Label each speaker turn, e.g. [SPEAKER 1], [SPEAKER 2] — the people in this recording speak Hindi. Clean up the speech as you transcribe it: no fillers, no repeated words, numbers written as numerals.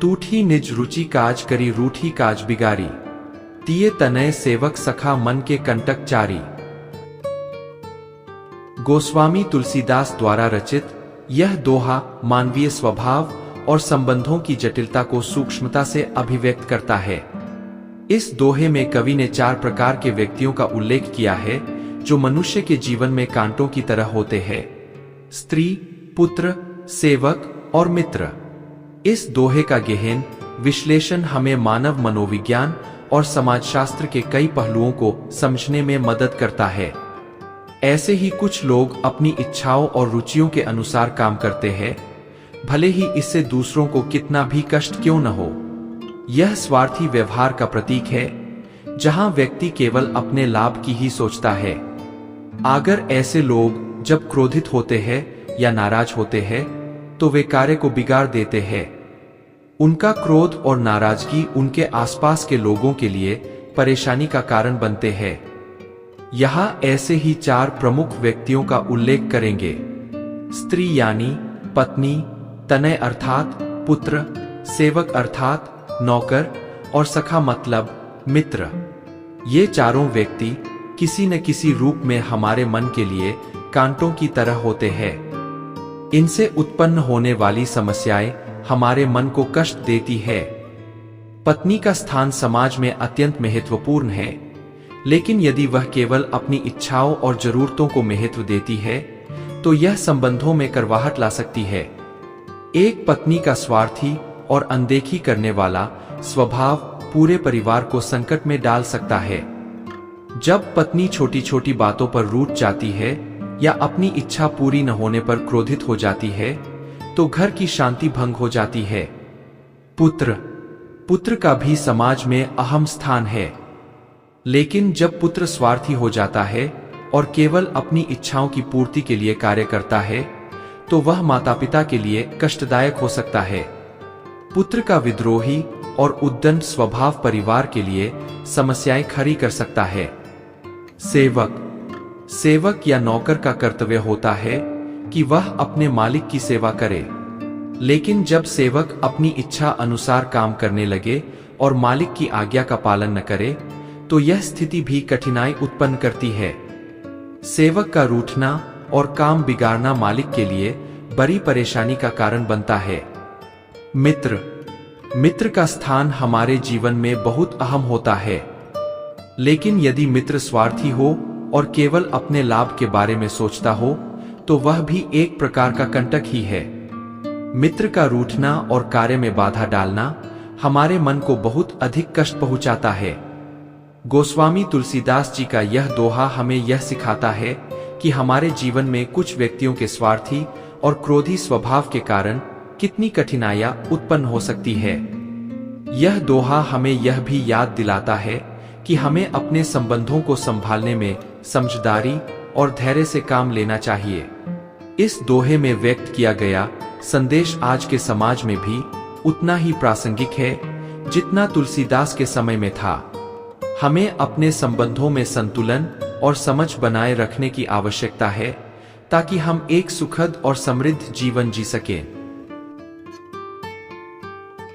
[SPEAKER 1] तूठी निज रुचि काज करी रूठी काज बिगारी, तिये तनय सेवक सखा मन के कंटक चारी। गोस्वामी तुलसीदास द्वारा रचित यह दोहा मानवीय स्वभाव और संबंधों की जटिलता को सूक्ष्मता से अभिव्यक्त करता है। इस दोहे में कवि ने 4 प्रकार के व्यक्तियों का उल्लेख किया है जो मनुष्य के जीवन में कांटों की तरह होते हैं: स्त्री, पुत्र, सेवक और मित्र। इस दोहे का गहन विश्लेषण हमें मानव मनोविज्ञान और समाजशास्त्र के कई पहलुओं को समझने में मदद करता है। ऐसे ही कुछ लोग अपनी इच्छाओं और रुचियों के अनुसार काम करते हैं, भले ही इससे दूसरों को कितना भी कष्ट क्यों न हो। यह स्वार्थी व्यवहार का प्रतीक है, जहां व्यक्ति केवल अपने लाभ की ही सोचता है। अगर ऐसे लोग जब क्रोधित होते हैं या नाराज होते हैं तो वे कार्य को बिगाड़ देते हैं। उनका क्रोध और नाराजगी उनके आसपास के लोगों के लिए परेशानी का कारण बनते हैं। यहाँ ऐसे ही 4 प्रमुख व्यक्तियों का उल्लेख करेंगे: स्त्री यानी पत्नी, तनय अर्थात पुत्र, सेवक अर्थात नौकर और सखा मतलब मित्र। ये चारों व्यक्ति किसी न किसी रूप में हमारे मन के लिए कांटों की तरह होते हैं। इनसे उत्पन्न होने वाली समस्याएं हमारे मन को कष्ट देती है। पत्नी का स्थान समाज में अत्यंत महत्वपूर्ण है, लेकिन यदि वह केवल अपनी इच्छाओं और जरूरतों को महत्व देती है तो यह संबंधों में करवाहट ला सकती है। एक पत्नी का स्वार्थी और अनदेखी करने वाला स्वभाव पूरे परिवार को संकट में डाल सकता है। जब पत्नी छोटी छोटी बातों पर रूठ जाती है या अपनी इच्छा पूरी न होने पर क्रोधित हो जाती है तो घर की शांति भंग हो जाती है। पुत्र का भी समाज में अहम स्थान है, लेकिन जब पुत्र स्वार्थी हो जाता है और केवल अपनी इच्छाओं की पूर्ति के लिए कार्य करता है तो वह माता पिता के लिए कष्टदायक हो सकता है। पुत्र का विद्रोही और उद्दंड स्वभाव परिवार के लिए समस्याएं खड़ी कर सकता है। सेवक या नौकर का कर्तव्य होता है कि वह अपने मालिक की सेवा करे, लेकिन जब सेवक अपनी इच्छा अनुसार काम करने लगे और मालिक की आज्ञा का पालन न करे तो यह स्थिति भी कठिनाई उत्पन्न करती है। सेवक का रूठना और काम बिगाड़ना मालिक के लिए बड़ी परेशानी का कारण बनता है। मित्र का स्थान हमारे जीवन में बहुत अहम होता है, लेकिन यदि मित्र स्वार्थी हो और केवल अपने लाभ के बारे में सोचता हो तो वह भी एक प्रकार का कंटक ही है। मित्र का रूठना और कार्य में बाधा डालना हमारे मन को बहुत अधिक कष्ट पहुंचाता है। गोस्वामी तुलसीदास जी का यह दोहा हमें यह सिखाता है कि हमारे जीवन में कुछ व्यक्तियों के स्वार्थी और क्रोधी स्वभाव के कारण कितनी कठिनाइयां उत्पन्न हो सकती है। यह दोहा हमें यह भी याद दिलाता है कि हमें अपने संबंधों को संभालने में समझदारी और धैर्य से काम लेना चाहिए। इस दोहे में व्यक्त किया गया संदेश आज के समाज में भी उतना ही प्रासंगिक है जितना तुलसीदास के समय में था। हमें अपने संबंधों में संतुलन और समझ बनाए रखने की आवश्यकता है ताकि हम एक सुखद और समृद्ध जीवन जी सकें।